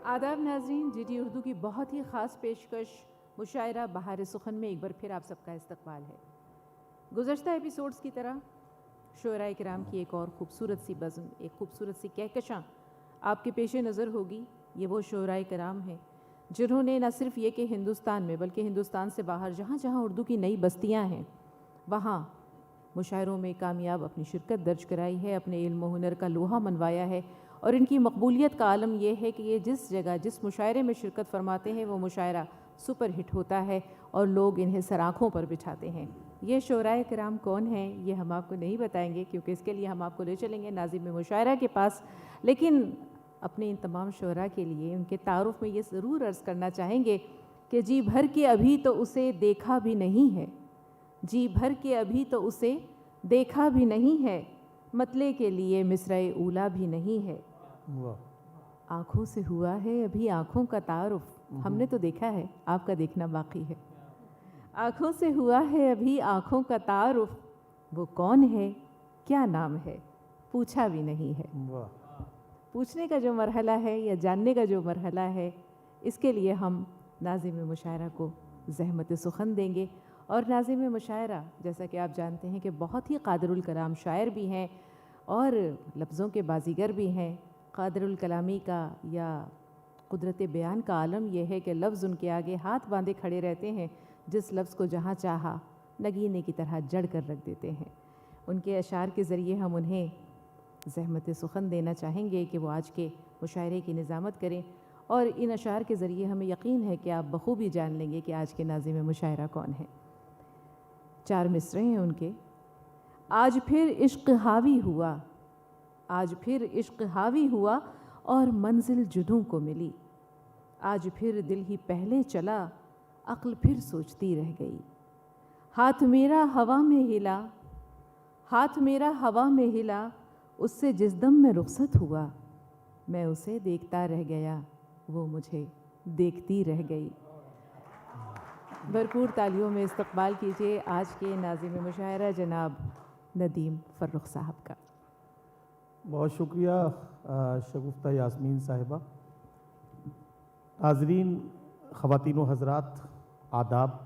आदाब नाज़रीन, जीडी उर्दू की बहुत ही ख़ास पेशकश मुशायरा बहार सुखन में एक बार फिर आप सबका इस्तकबाल है। गुज़श्ता एपिसोड्स की तरह शोराए किराम की एक और ख़ूबसूरत सी बज़्म, एक ख़ूबसूरत सी कहकशां आपके पेश नज़र होगी। ये वो शोराए किराम हैं जिन्होंने न सिर्फ ये कि हिंदुस्तान में बल्कि हिंदुस्तान से बाहर जहाँ जहाँ उर्दू की नई बस्तियाँ हैं वहाँ मुशायरों में कामयाब अपनी शिरकत दर्ज कराई है, अपने इल्म व हुनर का लोहा मनवाया है। और इनकी मकबूलियत का आलम यह है कि ये जिस जगह जिस मुशायरे में शिरकत फरमाते हैं वो मुशायरा सुपर हिट होता है और लोग इन्हें सराखों पर बिठाते हैं। ये शोराए किराम कौन हैं ये हम आपको नहीं बताएंगे, क्योंकि इसके लिए हम आपको ले चलेंगे नाज़िम मुशायरा के पास। लेकिन अपने इन तमाम शोरा के लिए उनके तारुफ में ये ज़रूर अर्ज़ करना चाहेंगे कि जी भर के अभी तो उसे देखा भी नहीं है, जी भर के अभी तो उसे देखा भी नहीं है, मतले के लिए मिसरे ऊला भी नहीं है। आँखों से हुआ है अभी आँखों का तारुफ, हमने तो देखा है, आपका देखना बाकी है। आँखों से हुआ है अभी आँखों का तारुफ, वो कौन है क्या नाम है पूछा भी नहीं है। पूछने का जो मरहला है या जानने का जो मरहला है, इसके लिए हम नाज़िम मुशायरा को ज़हमत सुखन देंगे। और नाज़िम मुशायरा जैसा कि आप जानते हैं कि बहुत ही कादिरुल कलाम शायर भी हैं और लफ्ज़ों के बाजीगर भी हैं। कादिरुल कलामी का या कुदरत बयान का आलम यह है कि लफ्ज़ उनके आगे हाथ बांधे खड़े रहते हैं, जिस लफ्ज़ को जहाँ चाहा नगीने की तरह जड़ कर रख देते हैं। उनके अशार के ज़रिए हम उन्हें ज़हमत सुखन देना चाहेंगे कि वो आज के मुशायरे की निज़ामत करें, और इन अशार के ज़रिए हमें यकीन है कि आप बखूबी जान लेंगे कि आज के नाज़िम मुशायरा कौन है। 4 मिसरे हैं उनके। आज फिर इश्क हावी हुआ, आज फिर इश्क हावी हुआ और मंजिल जुदों को मिली। आज फिर दिल ही पहले चला, अक्ल फिर सोचती रह गई। हाथ मेरा हवा में हिला, हाथ मेरा हवा में हिला, उससे जिस दम में रुखसत हुआ, मैं उसे देखता रह गया, वो मुझे देखती रह गई। भरपूर तालियों में इस्तकबाल कीजिए आज के नाज़िम मुशायरा जनाब नदीम फ़र्रुख साहब का। बहुत शुक्रिया शगुफ्ता यास्मीन साहिबा। नाज़रीन, ख़वातीन व हज़रात, आदाब।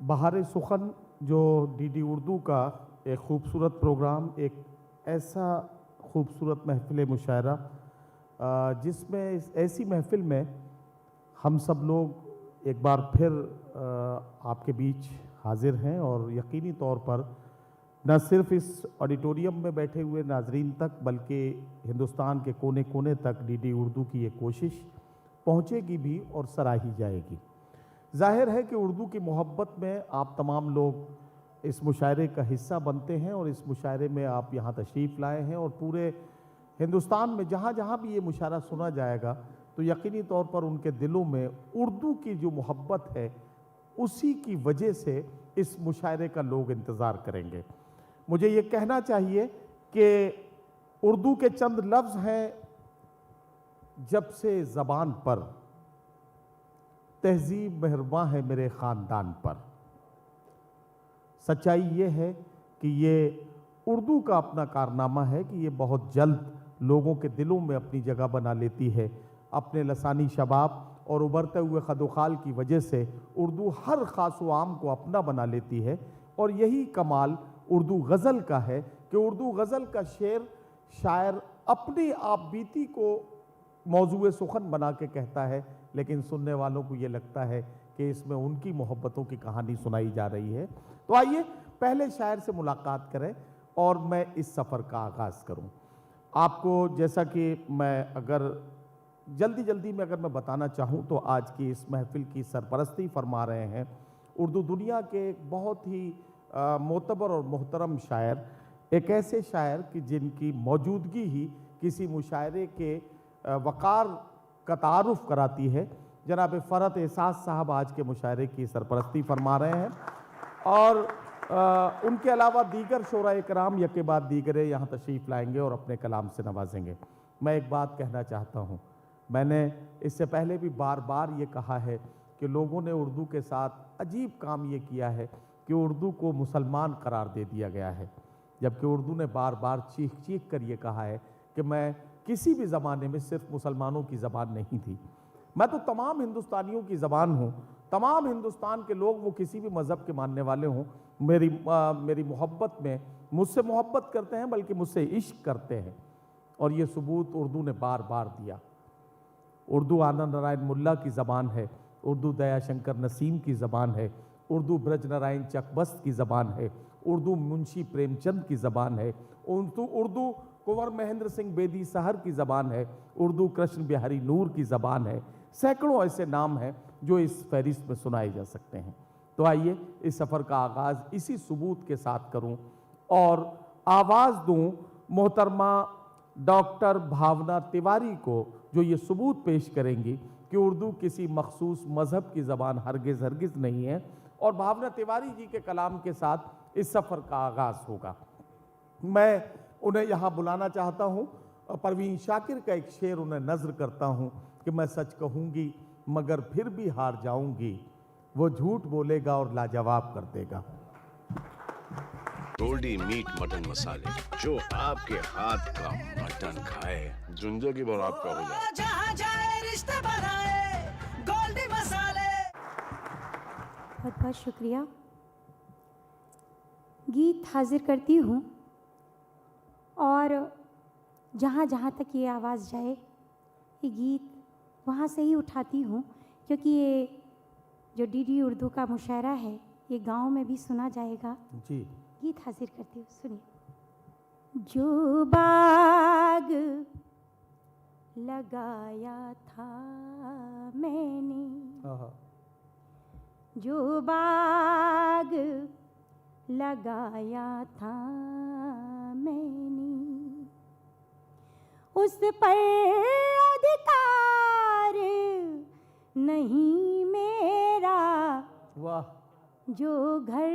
बहार सुखन जो डीडी उर्दू का एक ख़ूबसूरत प्रोग्राम, एक ऐसा ख़ूबसूरत महफ़िल मुशायरा जिसमें ऐसी महफ़िल में हम सब लोग एक बार फिर आपके बीच हाजिर हैं, और यकीनी तौर पर न सिर्फ इस ऑडिटोरियम में बैठे हुए नाजरीन तक बल्कि हिंदुस्तान के कोने कोने तक डीडी उर्दू की ये कोशिश पहुंचेगी भी और सराही जाएगी। जाहिर है कि उर्दू की मोहब्बत में आप तमाम लोग इस मुशायरे का हिस्सा बनते हैं, और इस मुशायरे में आप यहाँ तशरीफ़ लाए हैं, और पूरे हिंदुस्तान में जहाँ जहाँ भी ये मुशायरा सुना जाएगा तो यकीनी तौर पर उनके दिलों में उर्दू की जो मोहब्बत है उसी की वजह से इस मुशायरे का लोग इंतज़ार करेंगे। मुझे ये कहना चाहिए कि उर्दू के चंद लफ्ज़ हैं, जब से ज़बान पर तहज़ीब मेहरबां है मेरे ख़ानदान पर। सच्चाई ये है कि ये उर्दू का अपना कारनामा है कि ये बहुत जल्द लोगों के दिलों में अपनी जगह बना लेती है। अपने लसानी शबाब और उभरते हुए खदोखाल की वजह से उर्दू हर ख़ास व आम को अपना बना लेती है, और यही कमाल उर्दू गज़ल का है कि उर्दू गज़ल का शेर शायर अपनी आप बीती को मौजूए सुखन बना के कहता है, लेकिन सुनने वालों को ये लगता है कि इसमें उनकी मोहब्बतों की कहानी सुनाई जा रही है। तो आइए पहले शायर से मुलाकात करें और मैं इस सफ़र का आगाज़ करूं। आपको जैसा कि मैं अगर जल्दी में अगर मैं बताना चाहूं तो आज की इस महफिल की सरपरस्ती फरमा रहे हैं उर्दू दुनिया के एक बहुत ही मोतबर और मोहतरम शायर, एक ऐसे शायर कि जिनकी मौजूदगी ही किसी मुशायरे के वक़ार का तारुफ कराती है। जनाब फ़रहत एहसास साहब आज के मुशायरे की सरपरस्ती फरमा रहे हैं, और उनके अलावा दीगर शोराए कराम यके बाद दीगरे यहाँ तशरीफ़ लाएंगे और अपने कलाम से नवाजेंगे। मैं एक बात कहना चाहता हूँ, मैंने इससे पहले भी बार बार ये कहा है कि लोगों ने उर्दू के साथ अजीब काम ये किया है कि उर्दू को मुसलमान करार दे दिया गया है, जबकि उर्दू ने बार बार चीख कर ये कहा है कि मैं किसी भी ज़माने में सिर्फ मुसलमानों की ज़बान नहीं थी। मैं तो तमाम हिंदुस्तानियों की ज़बान हूँ। तमाम हिंदुस्तान के लोग, वो किसी भी मज़हब के मानने वाले हों, मेरी मोहब्बत में मुझसे मोहब्बत करते हैं, बल्कि मुझसे इश्क करते हैं। और ये सबूत उर्दू ने बार बार दिया। उर्दू आनंद नारायण मुल्ला की ज़बान है, उर्दू दयाशंकर नसीम की ज़बान है, उर्दू ब्रज नारायण चकबस्त की ज़बान है, उर्दू मुंशी प्रेमचंद की ज़बान है, उर्दू कुंवर महेंद्र सिंह बेदी सहर की ज़बान है, उर्दू कृष्ण बिहारी नूर की ज़बान है। सैकड़ों ऐसे नाम हैं जो इस फहरिस्त में सुनाए जा सकते हैं। तो आइए इस सफ़र का आगाज़ इसी सबूत के साथ करूं और आवाज़ दूं मोहतरमा डॉक्टर भावना तिवारी को, जो ये सबूत पेश करेंगी कि उर्दू किसी मखसूस मज़हब की ज़बान हरगिज़ हरगिज़ नहीं है। और भावना तिवारी जी के कलाम के साथ इस सफ़र का आगाज़ होगा। मैं उन्हें यहाँ बुलाना चाहता हूँ। परवीन शाकिर का एक शेर उन्हें नज़र करता हूँ कि मैं सच कहूँगी मगर फिर भी हार जाऊँगी, वो झूठ बोलेगा और लाजवाब कर देगा। गोल्डी मीट मटन मसाले, जो आपके हाथ का मटन खाए जिंदगी भर आपका हो जाए। जहाँ जाए रिश्ते बनाए गोल्डी मसाले। बहुत बहुत शुक्रिया। गीत हाजिर करती हूँ और जहाँ जहाँ तक ये आवाज़ जाए, ये गीत वहाँ से ही उठाती हूँ, क्योंकि ये जो डीडी उर्दू का मुशायरा है ये गांव में भी सुना जाएगा। जी, गीत हाजिर करती हूँ, सुनिए। जो बाग लगाया था मैंने, जो बाग लगाया था मैंने, उस पर अधिकार नहीं मेरा। वाह। जो घर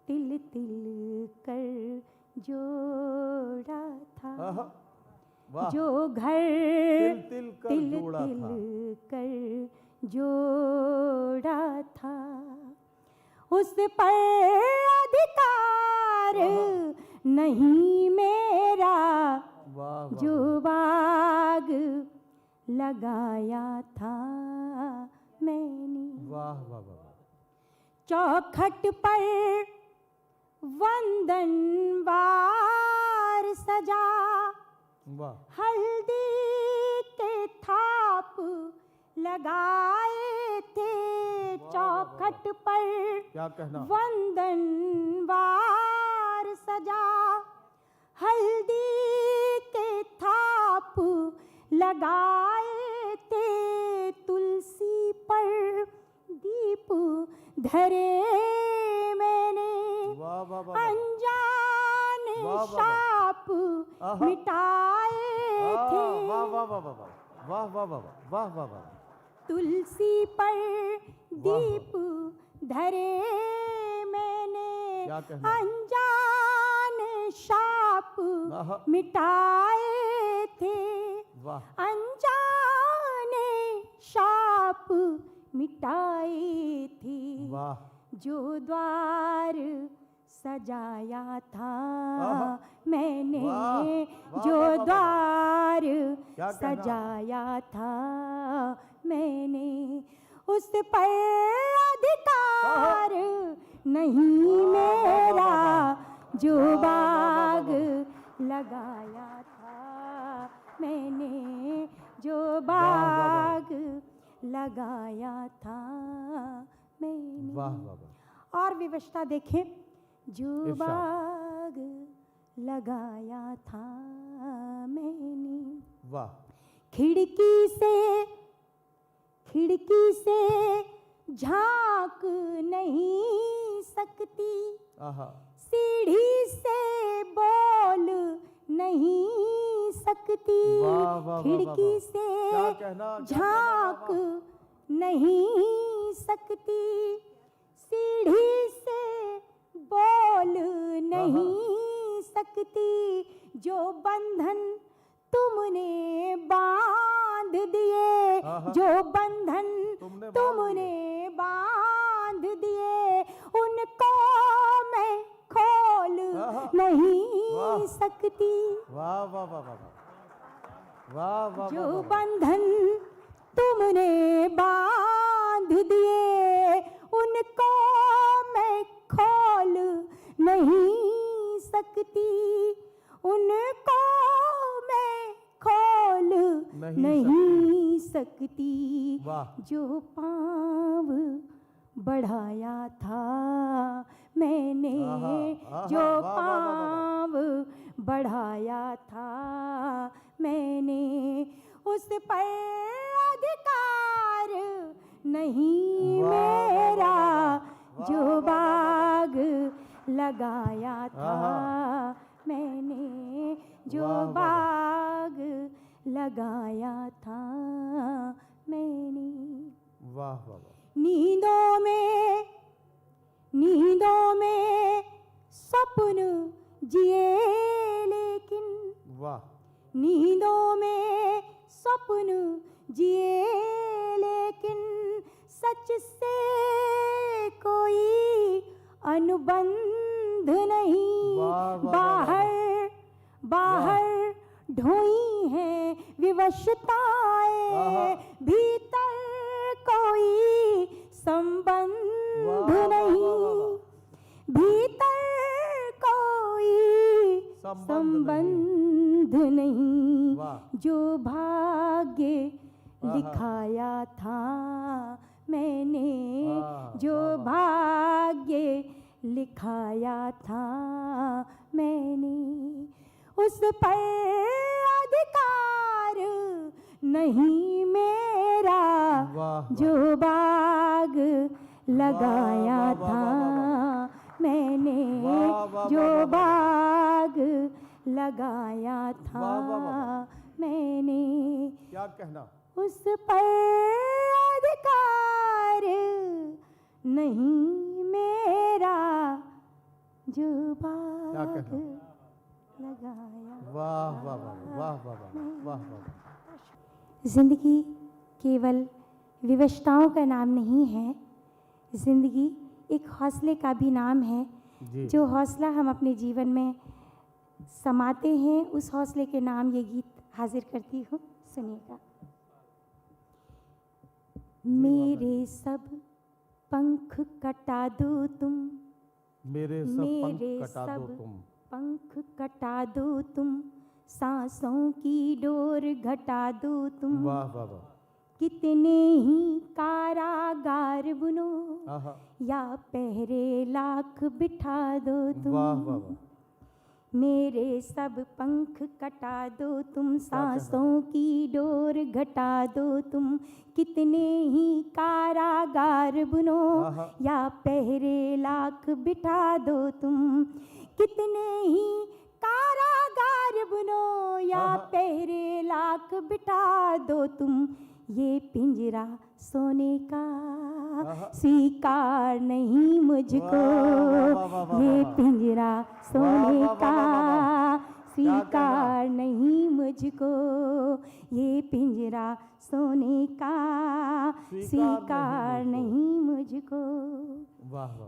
तिल तिल कर जोड़ा था, वाह। जो घर तिल तिल कर तिल जोड़ा था, तिल कर जोड़ा था, उस पर अधिकार नहीं मेरा। वाह, वाह, जो बाग लगाया था मैंने, वाह वाह वाह। चौखट पर वंदनवार सजा, वाह। हल्दी के थाप लगाए थे। चौखट पर क्या कहना। वंदनवार सजा, हल्दी के थाप लगाए थे। तुलसी पर दीप धरे मैंने, वाह वाह वाह। अनजाने वाह, वाह, शाप आहा। मिटाए थे। वाह वाह वाह वाह वाह वाह वाह वाह वाह वाह। तुलसी पर दीप धरे मैंने, क्या कहना। अनजाने शाप आहा। मिटाए थे। वाह। अनजाने शाप मिटाए थे। वाह। जो द्वार सजाया था आहा। मैंने, वाह, वाह, जो वाह, वाह, वाह। द्वार क्या कहना। सजाया था मैंने, उस पर अधिकार नहीं मेरा। जो बाग लगाया था मैंने, जो बाग लगाया था मैंने। वाह वाह वाह। और विवशता देखें। जो इरशाद। बाग लगाया था मैंने, वाह। खिड़की से झांक नहीं सकती, आहा। सीढ़ी से बोल नहीं सकती। वाह, वाह, वाह, वाह, खिड़की वाह। से क्या कहना, क्या झांक कहना, नहीं सकती, सीढ़ी से बोल नहीं सकती। जो बंधन तुमने बांध दिए, आहा। जो बंधन तुमने बांध तुमने बांध दिए, उनको मैं खोल आहा। नहीं वाह। सकती। वाह वाह वाह वाह वाह। वाह वाह जो वाह, वाह। बंधन तुमने बांध दिए उनको मैं खोल नहीं सकती, उनको मैं खोल नहीं सकती। वाह। जो पाँव बढ़ाया था मैंने, आहा, आहा, जो वाह, वाह, वाह, वाह, वाह। पाँव बढ़ाया था मैंने, उस पर अधिकार नहीं वाह, वाह, वाह, मेरा। वाह, जो वाह, वाह, बाग लगाया था आहा। मैंने, जो वाह, वाह, वाह। बाग लगाया था मैंने। वाह वाह वाह। नींदों में सपन जिए लेकिन, वाह नींदों में सपन जिए लेकिन, सच से कोई अनुबंध नहीं। वाह, वाह, वाह, बाहर बाहर ढोई है विवशताएं, आहा। भीतर कोई संबंध वाह, वाह, वाह, वाह, नहीं, वाह। भीतर कोई संबंध संबंध नहीं। वाह। जो भाग्य आहा। लिखाया था मैंने, वाह, जो वाह, वाह। भाग्य लिखाया था मैंने, उस पर अधिकार नहीं मेरा। वाह, जो बाग लगाया वाह, वाह, था वाह, मैंने, वाह, वाह, जो वाह, वाह, बाग लगाया था वाह, वाह, वाह। मैंने, क्या कहना। उस पर अधिकार नहीं मेरा। जो क्या बाग कहना। लगाया। वाह वाह वाह वाह वाह वाह वाह वाह। जिंदगी केवल विवशताओं का नाम नहीं है, जिंदगी एक हौसले का भी नाम है। जी। जो हौसला हम अपने जीवन में समाते हैं, उस हौसले के नाम ये गीत हाजिर करती हूँ, सुनिएगा। मेरे सब पंख कटा दो तुम, मेरे सब पंख कटा दो सब तुम, पंख कटा दो तुम, सांसों की डोर घटा दो तुम। वाह वाह वाह। कितने ही कारागार बुनो, आहा। या पहरे लाख बिठा दो तुम। वाह वाह वाह। मेरे सब पंख कटा दो तुम, सांसों की डोर घटा दो तुम। कितने ही कारागार बुनो, आहा। या पहरे लाख बिठा दो तुम। कितने ही कारागार बुनो, या आहा। पहरे लाख बिठा दो तुम। ये पिंजरा सोने का आहा। स्वीकार नहीं मुझको, वाह, वाह, वाह, वाह, ये वाह। पिंजरा सोने वाह, वाह, का वाह, वाह, वाह। स्वीकार नहीं मुझको। ये पिंजरा सोने का स्वीकार नहीं मुझको। वाह वाह।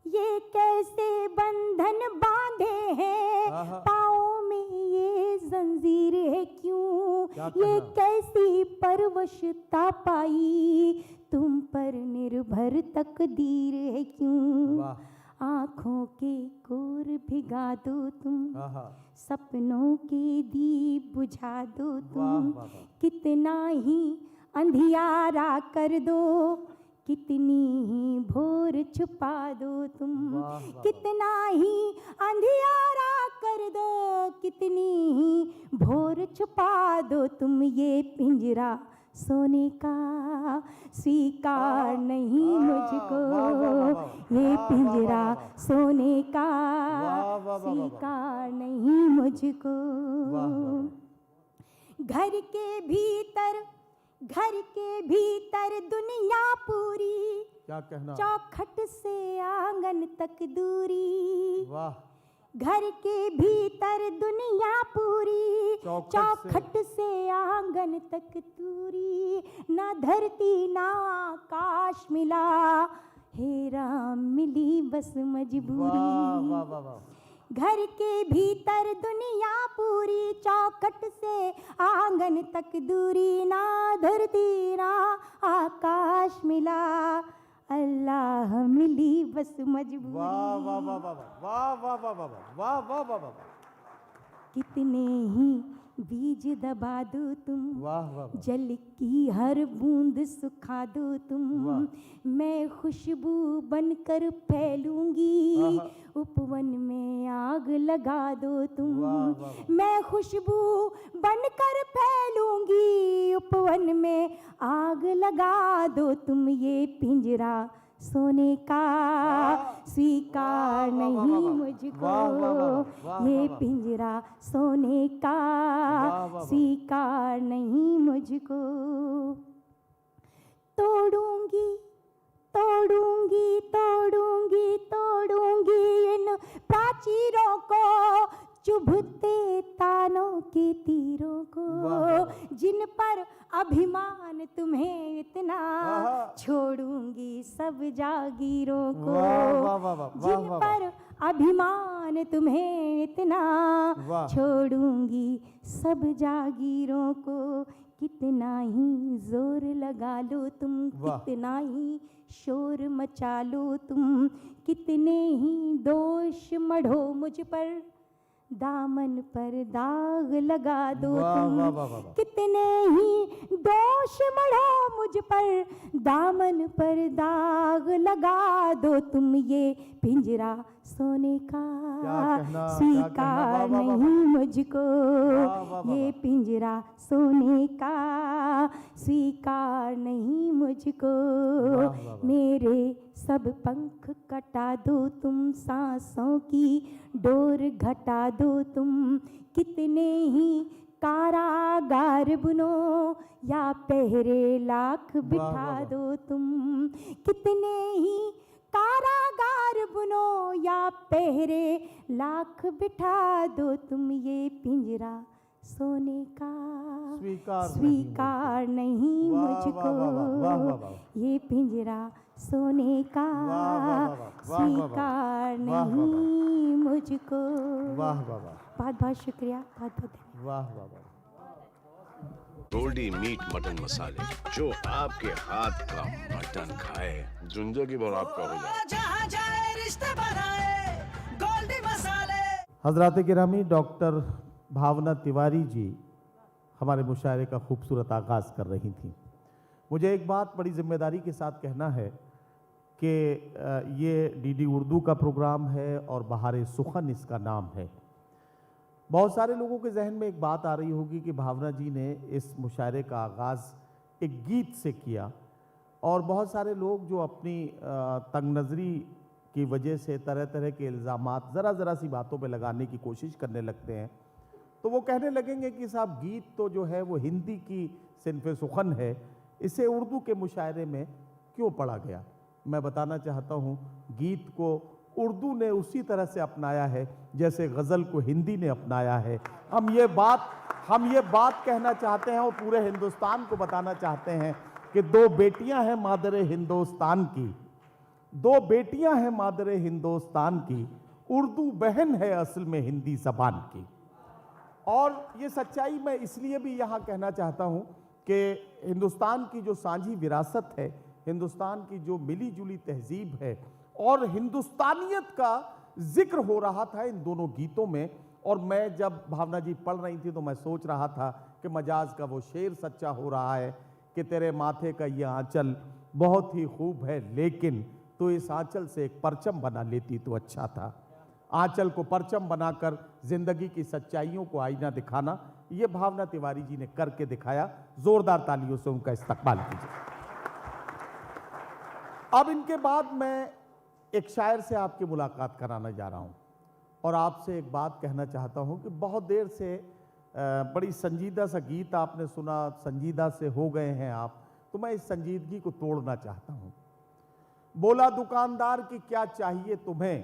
ये कैसे बंधन बांधे हैं, आहा। पाँव में ये जंजीर है क्यों। क्या ये कहना। कैसी परवशता पाई, तुम पर निर्भर तकदीर है क्यों। वाह। आँखों के कोर भिगा दो तुम, आहा। सपनों के दीप बुझा दो वाह तुम। वाह वाह। कितना ही अंधियारा कर दो, कितनी ही भोर छुपा दो तुम। वाह, वाह, कितना ही अंधियारा कर दो, कितनी ही भोर छुपा दो तुम। ये पिंजरा सोने का स्वीकार नहीं मुझको। वाह, वाह, वाह, वाह। ये वाह, पिंजरा वाह, वाह, वाह। सोने का वाह, वाह, वाह, वाह, वाह। स्वीकार नहीं मुझको। वाह, वाह, वाह। घर के भीतर दुनिया पूरी, क्या कहना। चौखट से आंगन तक दूरी। वाह। घर के भीतर दुनिया पूरी, चौखट चौखट से आंगन तक दूरी। ना धरती ना आकाश मिला, हे राम मिली बस मजबूरी। वाह वाह वाह वाह। घर के भीतर दुनिया पूरी, चौखट चौखट से आंगन तक दूरी ना, धरती ना आकाश मिला, अल्लाह मिली बस मजबूरी। वाह वाह वाह वाह वाह वाह वाह वाह वाह वाह वाह वाह वाह, कितने ही बीज दबा दो तुम, वाह वाह वाह, जल की हर बूंद सुखा दो तुम, मैं खुशबू बनकर फैलूंगी, आहा। उपवन में आग लगा दो तुम, वाह वाह वाह, मैं खुशबू बनकर फैलूंगी, उपवन में आग लगा दो तुम, ये पिंजरा सोने का स्वीकार वाह, वाह, वाह, नहीं वाह, मुझको, वाह, वाह, वाह, वाह, ये वाह, वाह। पिंजरा सोने का वाह, वाह। स्वीकार नहीं मुझको। तोड़ूंगी तोड़ूंगी तोड़ूंगी तोड़ूंगी इन प्राचीरों को, चुभते तानों के तीरों को, वाह, वाह। जिन पर अभिमान तुम्हें इतना, आहा। छोड़ूंगी सब जागीरों को, वाह वाह वाह वाह, जिन वाह वाह, पर अभिमान तुम्हें इतना, वाह। छोड़ूंगी सब जागीरों को, कितना ही जोर लगा लो तुम, वाह। कितना ही शोर मचा लो तुम, कितने ही दोष मढ़ो मुझ पर, दामन पर दाग लगा दो वाह, तुम, वाह, वाह, वाह, वाह। कितने ही दोष मढ़ो मुझ पर, दामन पर दाग लगा दो तुम, ये पिंजरा सोने का क्या कहना, क्या स्वीकार कहना, वाह, वाह, वाह, नहीं मुझको, वाह, वाह, वाह, ये वाह। पिंजरा सोने का स्वीकार नहीं मुझको, वाह, वाह, वाह। मेरे सब पंख कटा दो तुम, सांसों की डोर घटा दो तुम, कितने ही कारागार बुनो या पहरे लाख बिठा वाह। दो तुम, कितने ही कारागार बुनो या पहरे लाख बिठा दो तुम, ये पिंजरा सोने का स्वीकार नहीं वाह, वाह, मुझको, वाह, वाह, वाह, वाह। ये पिंजरा सोने का वाह, वाह, वाह, वाह, वाह, वाह, स्वीकार वाह, वाह, वाह। नहीं मुझको। वाह वाह वाह, बहुत बहुत शुक्रिया, बहुत बहुत धन्यवाद। वाह वाह वाह। गोल्डी मीट मटन मसाले, जो आपके हाथ का मटन खाए जिंदगी भर आपका हो जाए। जहाँ जाए रिश्ते बनाए गोल्डी मसाले। हजरात गिरामी, डॉक्टर भावना तिवारी जी हमारे मुशायरे का खूबसूरत आगाज़ कर रही थी। मुझे एक बात बड़ी ज़िम्मेदारी के साथ कहना है कि ये डीडी उर्दू का प्रोग्राम है और बहार सुखन इसका नाम है। बहुत सारे लोगों के जहन में एक बात आ रही होगी कि भावना जी ने इस मुशायरे का आगाज़ एक गीत से किया, और बहुत सारे लोग जो अपनी तंग नज़री की वजह से तरह तरह के इल्ज़ामात ज़रा ज़रा सी बातों पे लगाने की कोशिश करने लगते हैं, तो वो कहने लगेंगे कि साहब गीत तो जो है वो हिंदी की सिनफ़े सुखन है, इसे उर्दू के मुशायरे में क्यों पढ़ा गया। मैं बताना चाहता हूँ, गीत को उर्दू ने उसी तरह से अपनाया है जैसे गज़ल को हिंदी ने अपनाया है। हम ये बात कहना चाहते हैं और पूरे हिंदुस्तान को बताना चाहते हैं कि दो बेटियां हैं मादर हिंदुस्तान की, दो बेटियां हैं मादर हिंदुस्तान की, उर्दू बहन है असल में हिंदी ज़बान की। और ये सच्चाई मैं इसलिए भी यहाँ कहना चाहता हूँ कि हिंदुस्तान की जो सांझी विरासत है, हिंदुस्तान की जो मिली जुली तहजीब है और हिंदुस्तानियत का जिक्र हो रहा था इन दोनों गीतों में। और मैं जब भावना जी पढ़ रही थी तो मैं सोच रहा था कि मजाज का वो शेर सच्चा हो रहा है कि तेरे माथे का ये आंचल बहुत ही खूब है, लेकिन तो इस आंचल से एक परचम बना लेती तो अच्छा था। आंचल को परचम बनाकर जिंदगी की सच्चाइयों को आईना दिखाना, ये भावना तिवारी जी ने करके दिखाया। जोरदार तालियों से उनका इस्तकबाल कीजिए। अब इनके बाद मैं एक शायर से आपकी मुलाकात कराना जा रहा हूँ और आपसे एक बात कहना चाहता हूँ कि बहुत देर से बड़ी संजीदा सा गीत आपने सुना, संजीदा से हो गए हैं आप, तो मैं इस संजीदगी को तोड़ना चाहता हूँ। बोला दुकानदार कि क्या चाहिए तुम्हें,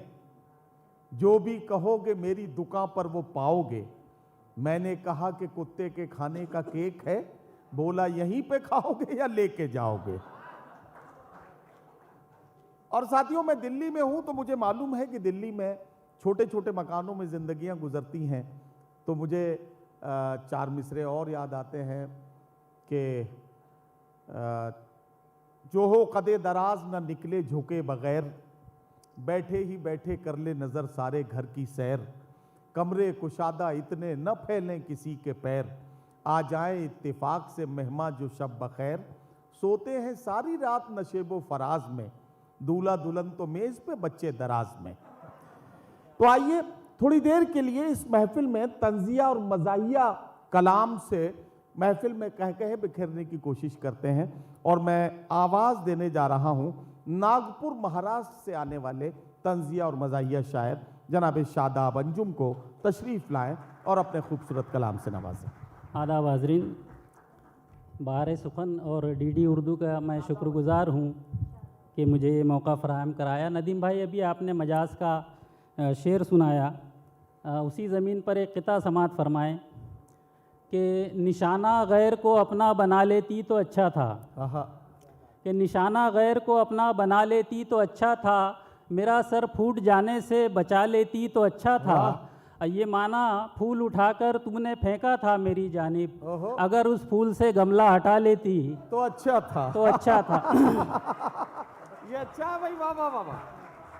जो भी कहोगे मेरी दुकान पर वो पाओगे। मैंने कहा कि कुत्ते के खाने का केक है, बोला यहीं पे खाओगे या लेके जाओगे। और साथियों, मैं दिल्ली में हूं तो मुझे मालूम है कि दिल्ली में छोटे छोटे मकानों में जिंदगियां गुजरती हैं, तो मुझे चार मिसरे और याद आते हैं कि जो हो कदे दराज न निकले झुके बगैर, बैठे ही बैठे कर ले नज़र सारे घर की सैर, कमरे कुशादा इतने न फैलें किसी के पैर, आ जाए इत्तेफाक से मेहमान जो शब बखैर, सोते हैं सारी रात नशेबो फराज में, दूल्हा दुल्हन तो मेज़ पे बच्चे दराज में। तो आइए थोड़ी देर के लिए इस महफिल में तंजिया और मज़ाहिया कलाम से महफिल में कह कहे बिखेरने की कोशिश करते हैं, और मैं आवाज़ देने जा रहा हूँ नागपुर महाराष्ट्र से आने वाले तंजिया और मज़ाहिया शायर जनाब शादाब अंजुम को तशरीफ़ लाएं और अपने खूबसूरत कलाम से नवाजें। आदाब हाज़रीन, बहार सुखन और डीडी उर्दू का मैं शुक्रगुज़ार हूँ कि मुझे ये मौका फ़राहम कराया। नदीम भाई, अभी आपने मजाज का शेर सुनाया, उसी ज़मीन पर एक क़िता समात फरमाएं कि निशाना गैर को अपना बना लेती तो अच्छा था, कि निशाना गैर को अपना बना लेती तो अच्छा था, मेरा सर फूट जाने से बचा लेती तो अच्छा था, ये माना फूल उठाकर तुमने फेंका था मेरी जानिब, अगर उस फूल से गमला हटा लेती तो अच्छा था, तो अच्छा था। ये अच्छा है भाई, वाह वाह वाह वाह,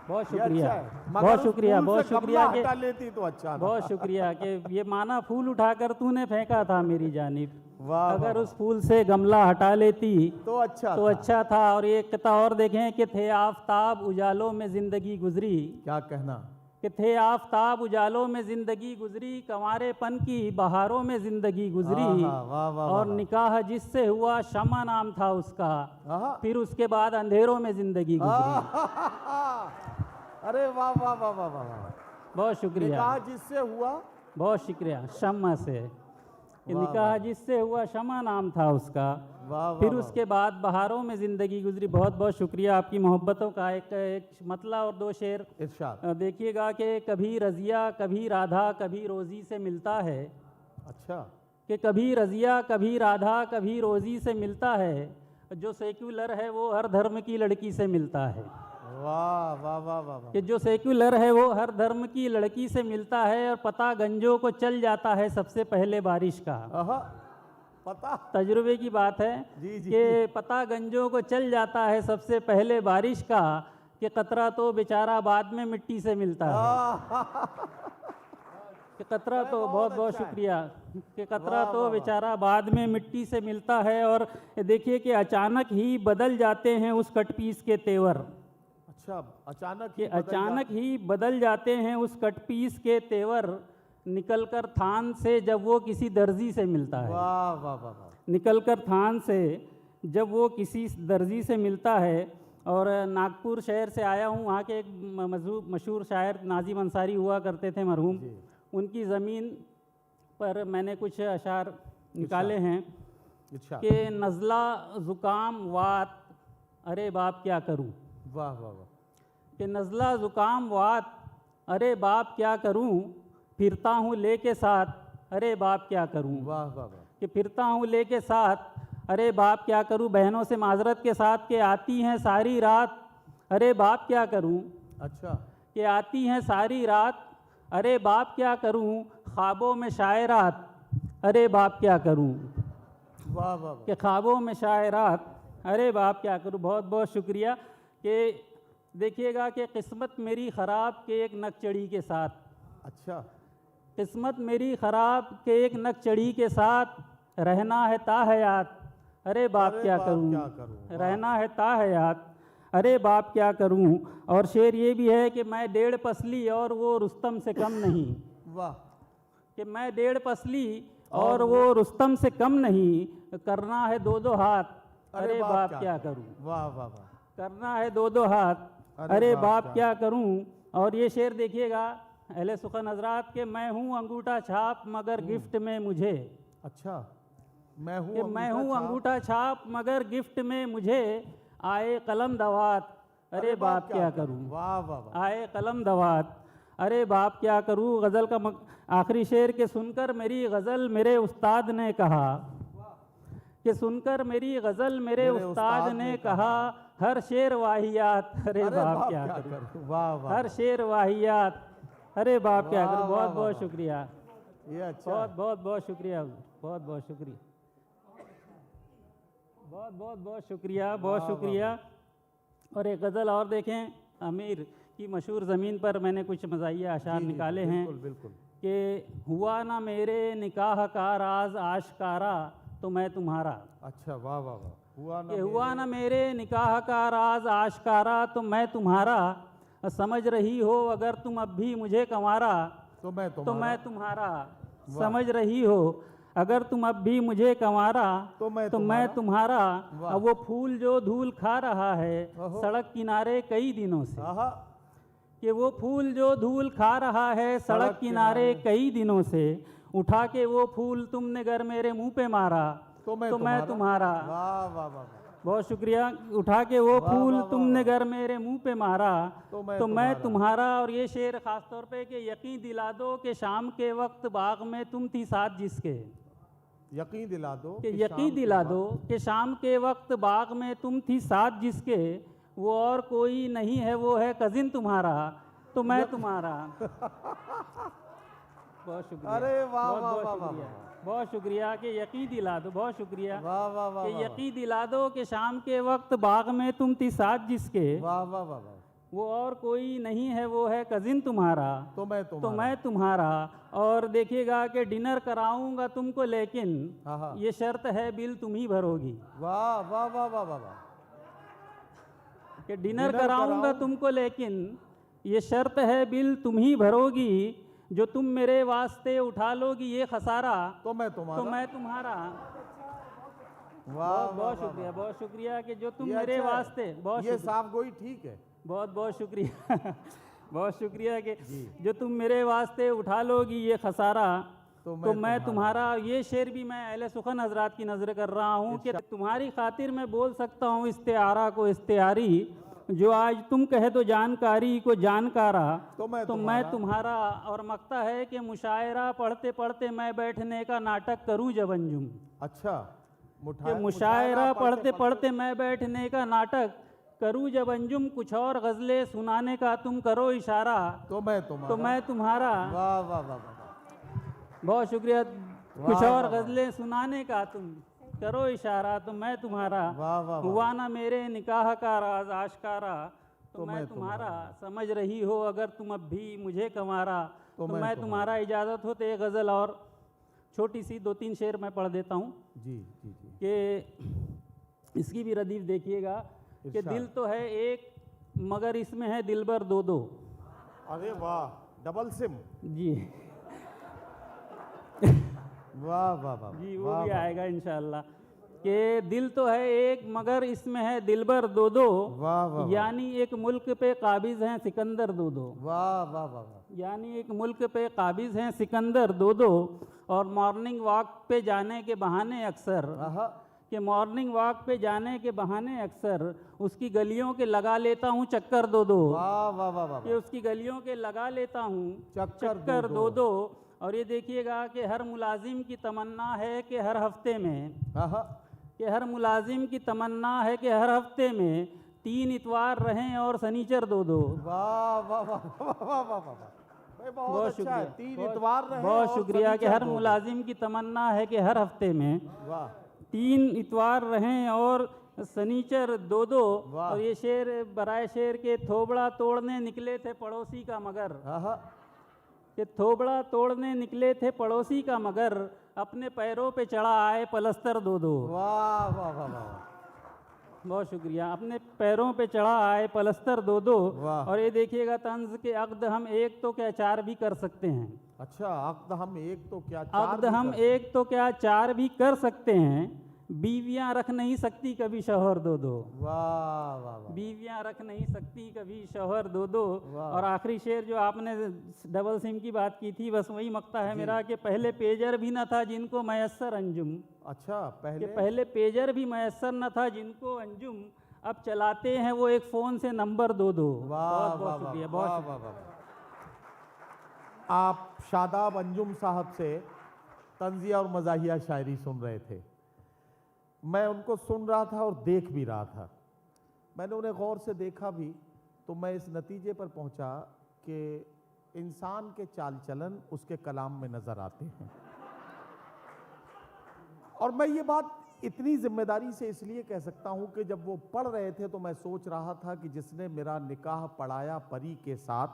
बहुत ये शुक्रिया, अच्छा है। मगर बहुत उस शुक्रिया, फूल बहुत से शुक्रिया गमला कि हटा लेती तो अच्छा था। बहुत शुक्रिया कि ये माना फूल उठाकर तूने फेंका था मेरी जानिब, वाह अगर वाह, उस फूल से गमला हटा लेती तो अच्छा तो था। अच्छा था। और ये किता और देखें कि थे आफताब उजालों में ज़िंदगी गुजरी, क्या कहना, कि थे आफताब उजालों में ज़िंदगी गुजरी, कंवारेपन की बहारों में ज़िंदगी गुजरी, वाह वाह वाह और वाह। निकाह जिससे हुआ शमा नाम था उसका, आहा। फिर उसके बाद अंधेरों में ज़िंदगी गुजरी। अरे वाह वाह वाह वाह वाह वाह, बहुत शुक्रिया, निकाह जिससे हुआ, बहुत शुक्रिया, शमा से, कि वाह, निकाह वाह। जिससे हुआ शमा नाम था उसका, वाह वाह फिर वाह। उसके बाद बहारों में ज़िंदगी गुजरी। बहुत बहुत शुक्रिया आपकी मोहब्बतों का। एक मतला और दो शेर इरशाद। देखिएगा कि कभी रज़िया कभी राधा कभी रोज़ी से मिलता है, अच्छा, कि कभी रज़िया कभी राधा कभी रोज़ी से मिलता है, जो सेक्युलर है वो हर धर्म की लड़की से मिलता है, वाह वाह वाह वाह वाह। कि जो सेक्युलर है वो हर धर्म की लड़की से मिलता है, और पता गंजों को चल जाता है सबसे पहले बारिश का। आहा, पता, तजुर्बे की बात है जी, जी। कि पता गंजों को चल जाता है सबसे पहले बारिश का, कि कतरा तो बेचारा बाद में मिट्टी से मिलता है, कि कतरा तो बहुत बहुत अच्छा है। शुक्रिया, कि कतरा तो बेचारा बाद में मिट्टी से मिलता है। और देखिए कि अचानक ही बदल जाते हैं उस कटपीस के तेवर, अच्छा, अचानक कि ही बदल अचानक ही बदल जाते हैं उस कटपीस के तेवर, निकलकर थान से जब वो किसी दर्जी से मिलता है, वाह वाह वाह वाह, निकलकर थान से जब वो किसी दर्जी से मिलता है। और नागपुर शहर से आया हूँ, वहाँ के एक मशहूर शायर नाजिम अंसारी हुआ करते थे मरहूम, उनकी ज़मीन पर मैंने कुछ अशार निकाले हैं अच्छा, कि नज़ला ज़ुकाम वात अरे बाप क्या करूँ, वाह वाह वाह, कि नज़ला ज़ुकाम वात अरे बाप क्या करूँ, फिरता हूँ लेके साथ अरे बाप क्या करूँ, वाह वाह वाह, कि फिरता हूँ लेके साथ अरे बाप क्या करूँ, बहनों से माजरत के साथ के आती हैं सारी रात अरे बाप क्या करूँ, अच्छा, कि आती हैं सारी रात अरे बाप क्या करूँ, ख्वाबों में शायरात अरे बाप क्या करूँ, वाह वाह वाह, कि ख्वाबों में शायरात अरे बाप क्या करूँ। बहुत बहुत शुक्रिया। कि देखिएगा कि किस्मत मेरी ख़राब के एक नकचड़ी के साथ, अच्छा, किस्मत मेरी ख़राब के एक नकचड़ी के साथ, रहना है ताहयात अरे बाप अरे क्या बाप करूँ, क्या करूँ, वाह। रहना है ताहयात अरे बाप क्या करूँ। और शेर ये भी है कि मैं 1.5 पसली और वो रुस्तम से कम नहीं, वाह, कि मैं 1.5 पसली और वो रुस्तम से कम नहीं, करना है 2-2 हाथ अरे बाप क्या करूँ, वाह वाह वाह, करना है 2-2 हाथ अरे बाप क्या करूँ। और ये शेर देखिएगा अहले सुखन हजरात के, मैं हूँ अंगूठा छाप मगर गिफ्ट में मुझे, अच्छा, मैं हूँ कि मैं हूँ अंगूठा छाप मगर गिफ्ट में मुझे, आए कलम दवात अरे बाप क्या करूँ, वाह वाह वाह, आए कलम दवात अरे बाप क्या करूँ। गज़ल का आखिरी शेर के सुनकर मेरी गज़ल मेरे उस्ताद ने कहा, कि सुनकर मेरी गज़ल मेरे उस्ताद ने कहा, हर शेर वाहियात अरे बाप क्या करूँ, वाह वाह, हर शेर वाहियात अरे बाप क्या करूँ। वाह, बहुत वाह, बहुत वाह। शुक्रिया। ये अच्छा बहुत है। बहुत बहुत शुक्रिया, बहुत बहुत शुक्रिया, बहुत बहुत बहुत शुक्रिया, बहुत शुक्रिया। और एक गज़ल और देखें, अमीर की मशहूर ज़मीन पर मैंने कुछ मज़ाहिया अशार जी, जी, निकाले हैं बिल्कुल बिल्कुल। कि हुआ ना मेरे निकाह का राज आशकारा तो मैं तुम्हारा, अच्छा, वाह वाह वाह। हुआ ना कि हुआ ना मेरे निकाह का राज आशकारा तो मैं तुम्हारा, समझ रही हो अगर तुम अब भी मुझे कंवारा तो मैं तो तुम्हारा, मैं तुम्हारा, समझ रही हो अगर तुम अब भी मुझे कंवारा तो मैं तुम्हारा। वाह। अब वो फूल जो धूल खा रहा है ओहो। सड़क किनारे कई दिनों से, आहा, कि वो फूल जो धूल खा रहा है सड़क किनारे कई दिनों से, उठा के वो फूल तुमने घर मेरे मुंह पे मारा तो मैं तुम्हारा। वाह वाह वाह वाह। बहुत शुक्रिया। उठा के वो वाह, फूल वाह, वाह, तुमने वाह। घर मेरे मुंह पे मारा तो तो मैं मैं तुम्हारा। और ये शेर खास तौर पे कि यकीन दिला दो कि शाम के वक्त बाग में तुम थी साथ जिसके, यकीन दिला दो कि कि यकीन दिला दो कि शाम के वक्त बाग में तुम थी साथ जिसके, वो और कोई नहीं है वो है कजिन तुम्हारा तो मैं तुम्हारा। बहुत शुक्रिया। अरे वाह, बहुत वाह, बहुत वाह, वाह, शुक्रिया, बहुत शुक्रिया कि यकीन दिला दो, बहुत शुक्रिया वाह वाह वाह कि वाह, यकीन दिला दो कि शाम के वक्त बाग में तुम थी साथ जिसके, वाह वाह वाह वाह। वो और कोई नहीं है वो है कजिन तुम्हारा तो मैं तो तुम्हारा, मैं तुम्हारा। और देखिएगा कि डिनर कराऊंगा तुमको लेकिन हाँ, हाँ। ये शर्त है बिल तुम ही भरोगी, वाह वाह वाह वाह वाह वाह। कि डिनर डिनर कराऊंगा कराऊं। तुमको लेकिन ये शर्त है बिल तुम ही भरोगी, जो तुम मेरे वास्ते उठा लोगी ये खसारा तो मैं तो तुम्हारा, मैं तुम्हारा। वाह बहुत वाह बहुत वाह, शुक्रिया, वाह। बहुत शुक्रिया कि जो तुम ये मेरे अच्छा है। वास्ते, बहुत ये शुक्रिया, साफ गोई ठीक है। बहुत बहुत शुक्रिया बहुत शुक्रिया कि जो तुम मेरे वास्ते उठा लोगी ये खसारा तो तो मैं तुम्हारा। ये शेर भी मैं अहले सुखन हजरात की नज़र कर रहा हूँ कि तुम्हारी खातिर मैं बोल सकता हूँ इस्तेआरा को इस्तेआरी, जो आज तुम कहे तो जानकारी को जानकारा तो मैं तो मैं तुम्हारा। और मकता है कि मुशायरा पढ़ते पढ़ते मैं बैठने का नाटक करूँ जब अंजुम, अच्छा, कि मुशायरा पढ़ते पढ़ते मैं बैठने का नाटक करूँ जब अंजुम, कुछ और गज़लें सुनाने का तुम करो इशारा तो मैं तुम्हारा, तो मैं तुम्हारा। वाह वाह वाह वाह। बहुत शुक्रिया। कुछ और गज़लें सुनाने का तुम करो इशारा तो मैं तुम्हारा, वाह वाह वाह। हुआ ना मेरे निकाह का राज आशकारा तो मैं तुम्हारा, समझ रही हो अगर तुम अब भी मुझे कंवारा तो मैं तुम्हारा। इजाज़त हो तो एक गज़ल और छोटी सी 2-3 शेर मैं पढ़ देता हूँ जी जी जी। कि इसकी भी रदीफ देखिएगा कि दिल तो है एक मगर इसमें है दिलबर दो दो। अरे वाह, डबल सिम। जी वाह वाह वाह। जी वो भी आएगा इंशाल्लाह। कि दिल तो है एक मगर इसमें है दिलबर दो दो, वाह वाह, यानी एक मुल्क पे काबिज हैं सिकंदर दो दो, वाह वाह वाह वाह। यानी एक मुल्क पे काबिज हैं सिकंदर दो दो। और मॉर्निंग वॉक पे जाने के बहाने अक्सर, आहा, कि मॉर्निंग वॉक पे जाने के बहाने अक्सर उसकी गलियों के लगा लेता हूँ चक्कर दो दो, वाह वाह वाह वाह। कि उसकी गलियों के लगा लेता हूँ चक्कर दो दो। और ये देखिएगा कि हर मुलाजिम की तमन्ना है कि हर हफ्ते में, आहा, कि हर मुलाजिम की तमन्ना है कि हर हफ्ते में 3 इतवार रहें और सनीचर दो दो। वाह वाह वाह वाह वाह वाह वाह। भाई बहुत अच्छा है, 3 इतवार रहे बहुत और शुक्रिया कि शनिचर हर दो। मुलाजिम की तमन्ना है कि हर हफ्ते में वाह 3 इतवार रहें और सनीचर दो दो। वाह। और ये शेर बराए शेर के थोबड़ा तोड़ने निकले थे पड़ोसी का मगर, आहा, कि थोबड़ा तोड़ने निकले थे पड़ोसी का मगर, अपने पैरों पे चढ़ा आए पलस्तर दो दो। वाह वाह वाह वाह। बहुत शुक्रिया। अपने पैरों पे चढ़ा आए पलस्तर दो दो। वाह। और ये देखिएगा तंज के अक़्द हम एक तो क्या 4 भी कर सकते हैं, अच्छा, अक़्द हम एक तो क्या चार अक़्द भी हम कर- एक तो क्या 4 भी कर सकते हैं, बीवियां रख नहीं सकती कभी शौहर दो दो, वाह वाह वाह। बीवियां रख नहीं सकती कभी शौहर दो दो। वाह। और आखिरी शेर जो आपने डबल सिम की बात की थी, बस वही मकता है मेरा कि पहले पेजर भी न था जिनको मैसर अंजुम, अच्छा, कि पहले पहले पेजर भी मैसर न था जिनको अंजुम, अब चलाते हैं वो एक फ़ोन से नंबर दो दो। वाह बहुत वाह बहुत वाह शुक्रिया, वाह बहुत वाह वाह। आप शादाब अंजुम साहब से तंजिया और मज़ाहिया शायरी सुन रहे थे। मैं उनको सुन रहा था और देख भी रहा था। मैंने उन्हें गौर से देखा भी, तो मैं इस नतीजे पर पहुंचा कि इंसान के चाल चलन उसके कलाम में नजर आते हैं। और मैं ये बात इतनी जिम्मेदारी से इसलिए कह सकता हूं कि जब वो पढ़ रहे थे तो मैं सोच रहा था कि जिसने मेरा निकाह पढ़ाया परी के साथ,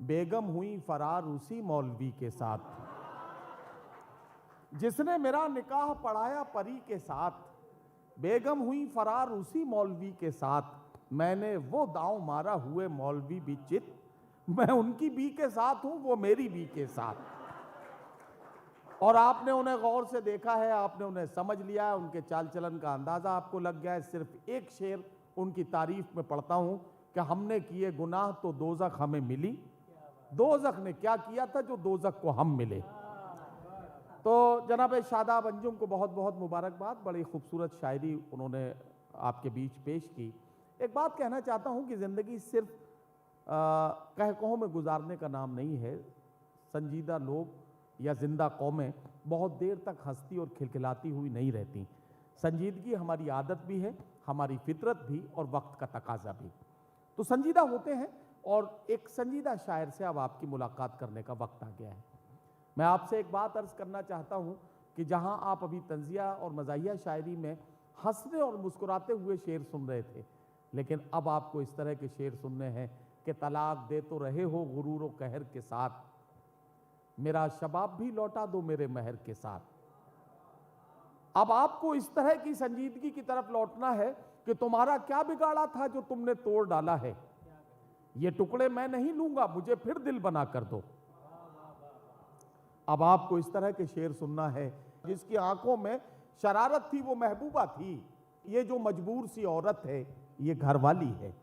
बेगम हुई फरार उसी मौलवी के साथ। जिसने मेरा निकाह पढ़ाया परी के साथ, बेगम हुई फरार उसी मौलवी के साथ। मैंने वो दांव मारा हुए मौलवी भी चित, मैं उनकी बी के साथ हूं, वो मेरी बी के साथ। और आपने उन्हें गौर से देखा है, आपने उन्हें समझ लिया है, उनके चाल चलन का अंदाजा आपको लग गया है। सिर्फ एक शेर उनकी तारीफ में पढ़ता हूं कि हमने किए गुनाह तो दोजख हमें मिली, दोजख ने क्या किया था जो दोजख को हम मिले। तो जनाब शादाब अंजुम को बहुत बहुत मुबारकबाद, बड़ी खूबसूरत शायरी उन्होंने आपके बीच पेश की। एक बात कहना चाहता हूं कि ज़िंदगी सिर्फ कह कहो में गुजारने का नाम नहीं है। संजीदा लोग या जिंदा कौमें बहुत देर तक हंसती और खिलखिलाती हुई नहीं रहती। संजीदगी हमारी आदत भी है, हमारी फितरत भी, और वक्त का तकाजा भी। तो संजीदा होते हैं, और एक संजीदा शायर से अब आपकी मुलाकात करने का वक्त आ गया है। मैं आपसे एक बात अर्ज करना चाहता हूं कि जहां आप अभी तंजिया और मज़ाहिया शायरी में हंसने और मुस्कुराते हुए शेर सुन रहे थे, लेकिन अब आपको इस तरह के शेर सुनने हैं कि तलाक दे तो रहे हो गुरूर व कहर के साथ, मेरा शबाब भी लौटा दो मेरे महर के साथ। अब आपको इस तरह की संजीदगी की तरफ लौटना है कि तुम्हारा क्या बिगाड़ा था जो तुमने तोड़ डाला है, ये टुकड़े मैं नहीं लूंगा, मुझे फिर दिल बना कर दो। अब आपको इस तरह के शेर सुनना है, जिसकी आंखों में शरारत थी वो महबूबा थी, ये जो मजबूर सी औरत है ये घरवाली है।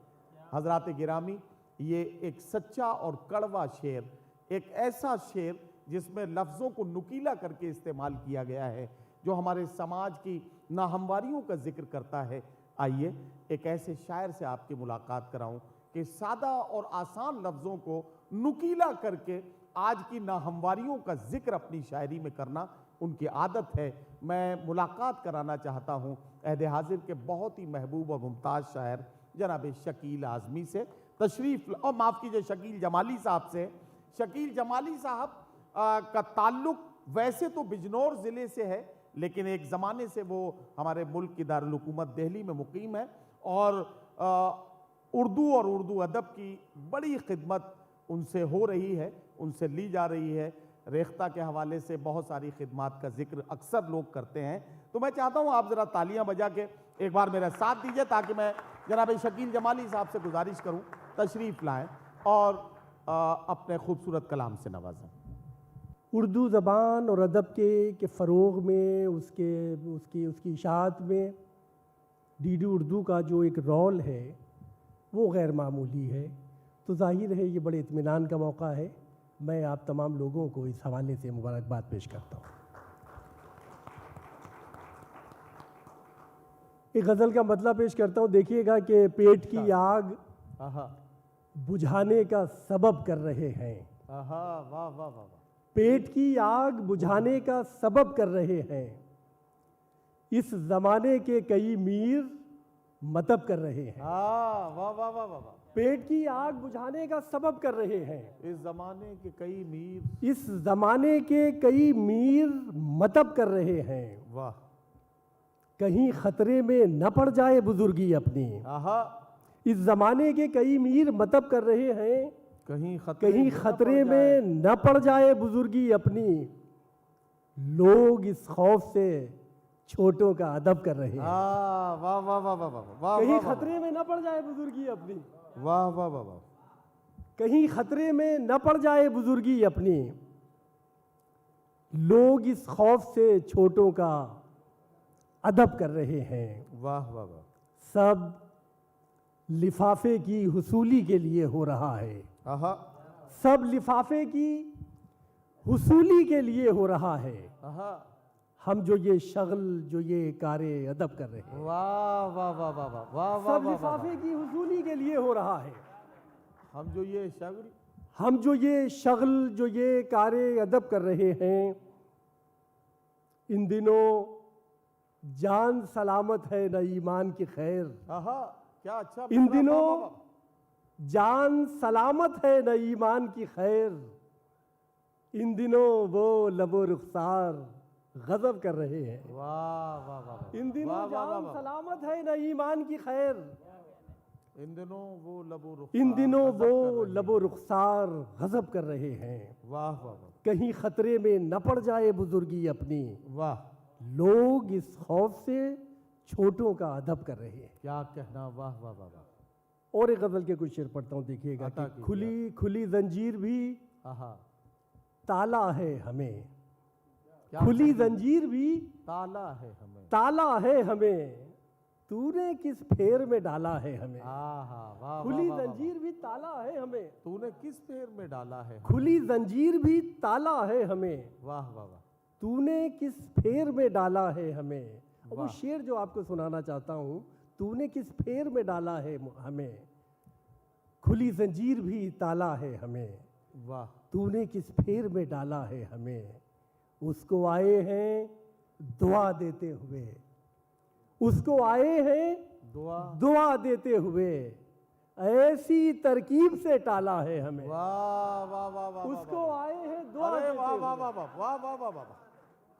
हजरात गिरामी, ये एक सच्चा और कड़वा शेर, एक ऐसा शेर जिसमें लफ्ज़ों को नुकीला करके इस्तेमाल किया गया है, जो हमारे समाज की नाहमवारियों का जिक्र करता है। आइए एक ऐसे शायर से आपकी मुलाकात कराऊं कि सादा और आसान लफ्ज़ों को नुकीला करके आज की नाहमवारियों का जिक्र अपनी शायरी में करना उनकी आदत है। मैं मुलाकात कराना चाहता हूँ अहदे हाजिर के बहुत ही महबूब और मुमताज़ शायर जनाब शकील आज़मी से। तशरीफ़, और माफ़ कीजिए शकील जमाली साहब से। शकील जमाली साहब का ताल्लुक़ वैसे तो बिजनौर ज़िले से है, लेकिन एक ज़माने से वो हमारे मुल्क की दारुल हुकूमत दिल्ली में मुकीम है, और उर्दू और उर्दू अदब की बड़ी खिदमत उनसे हो रही है, उनसे ली जा रही है। रेख्ता के हवाले से बहुत सारी खिदमत का जिक्र अक्सर लोग करते हैं। तो मैं चाहता हूँ आप ज़रा तालियां बजा के एक बार मेरा साथ दीजिए, ताकि मैं जनाब शकील जमाली साहब से गुजारिश करूँ तशरीफ़ लाएँ और अपने खूबसूरत कलाम से नवाजें। उर्दू ज़बान और अदब के फ़रोग़ में, उसकी इशाअत में डीडी उर्दू का जो एक रोल है वो गैर मामूली है। तो ज़ाहिर है ये बड़े इत्मीनान का मौका है। मैं आप तमाम लोगों को इस हवाले से मुबारकबाद पेश करता हूँ। एक गज़ल का मतलब पेश करता हूँ। देखिएगा कि पेट की आग बुझाने का सबब कर रहे हैं। वाह वाह वाह वाह। पेट की आग बुझाने का सबब कर रहे हैं, इस ज़माने के कई मीर मतब कर रहे हैं। वाह वाह वाह वाह वाह। पेट की आग बुझाने का सबब कर रहे हैं, इस ज़माने के कई मीर, इस ज़माने के कई मीर मतब कर रहे हैं। वाह। कहीं खतरे में न पड़ जाए बुजुर्गी अपनी। इस ज़माने के कई मीर मतब कर रहे हैं, कहीं खतरे में न पड़ जाए बुजुर्गी अपनी। लोग इस खौफ से छोटों का अदब कर रहे हैं। वाह वाह वाह वाह वाह। कहीं खतरे में न पड़ जाए बुजुर्गी अपनी। वाह वाह वाह वाह। कहीं खतरे में न पड़ जाए बुजुर्गी अपनी। लोग इस खौफ से छोटों का अदब कर रहे हैं। वाह वाह वाह। सब लिफाफे की हुसूली के लिए हो रहा है। सब लिफाफे की हुसूली के लिए हो रहा है। हम जो ये शगल, जो ये कारे अदब कर रहे हैं। वाह वाह वाह वाह वाह वाह। सब लिफाफे की हुसूली के लिए हो रहा है। हम जो ये शगल, जो ये कारे अदब कर रहे हैं, इन दिनों जान सलामत है न ईमान की खैर। क्या अच्छा। इन दिनों जान सलामत है न ईमान की खैर, इन दिनों वो लबो रुखसार गजब कर रहे हैं। वाह वाह वाह, इन दिनों वाह, वाह, जान वाह, सलामत है न ईमान की खैर, इन दिनों वो लबो इन दिनों रुखसार वो गजब कर रहे हैं। लबो रुखसार गजब कर रहे हैं। वाह वाह वाह कहीं खतरे में न पड़ जाए बुजुर्गी अपनी, वाह, लोग इस खौफ से छोटों का अदब कर रहे हैं। क्या कहना, वाह वाह वाह वाह, और एक गजल के कुछ शेर पढ़ता हूँ, देखिएगा अता कि कीजिए। खुली खुली जंजीर भी आहा, ताला है हमें, क्या खुली कहना? जंजीर भी ताला है हमें, ताला है हमें, तूने किस फेर में डाला है हमें। आहा, वाह खुली वाह, वाह, वाह, जंजीर भी ताला है हमें, तूने किस पैर में डाला है। खुली जंजीर भी ताला है हमें, वाह वाह वाह, तूने किस फेर में डाला है हमें। और वो वाह। शेर जो आपको सुनाना चाहता हूँ, तूने किस फेर में डाला है हमें, खुली जंजीर भी ताला है हमें, वाह, तूने किस फेर में डाला है हमें। उसको आए हैं दुआ देते हुए, उसको आए हैं दुआ, दुआ देते हुए, ऐसी तरकीब से टाला है हमें। वाह वाह वाह वाह, उसको आए हैं दुआ अरे देते वाह हुए, वाह वाह वाह वाह वाह वाह वाह,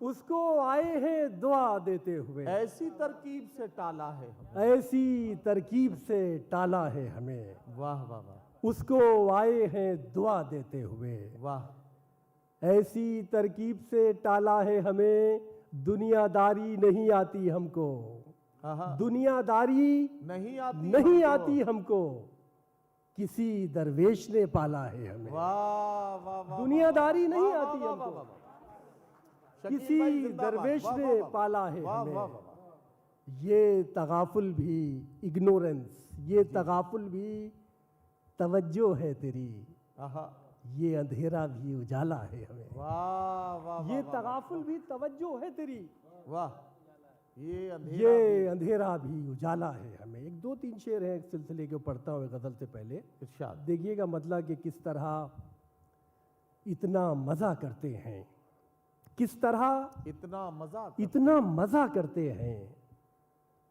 उसको आए हैं दुआ देते हुए, ऐसी तरकीब से टाला है हमें। ऐसी तरकीब से टाला है हमें। वाह वाह वाह, उसको आए हैं दुआ देते हुए, वाह, ऐसी तरकीब से टाला है हमें। दुनियादारी नहीं आती हमको, आहा, दुनियादारी नहीं आती नहीं हमको। आती हमको, किसी दरवेश ने पाला है हमें। वाह वाह वाह, दुनियादारी नहीं वाह, आती वाह, हमको, वाह, वाह, वाह। शकील किसी भाई जिंदाबाद, दरवेश वाह, ने वाह, वाह, पाला है वाह, हमें। वाह, वाह, वाह। ये तगाफुल भी इग्नोरेंस, ये तगाफुल भी तवज्जो है तेरी, आहा, ये अंधेरा भी उजाला है हमें। वाह वाह, ये वाह, तगाफुल भी तवज्जो है तेरी, वाह, ये अंधेरा ये अंधेरा भी उजाला है हमें। एक दो तीन शेर हैं एक सिलसिले के पढ़ता हूँ गज़ल से पहले। इरशाद। देखिएगा मतलब कि किस तरह इतना मज़ा करते हैं, किस तरह इतना मजा, इतना मज़ा करते हैं,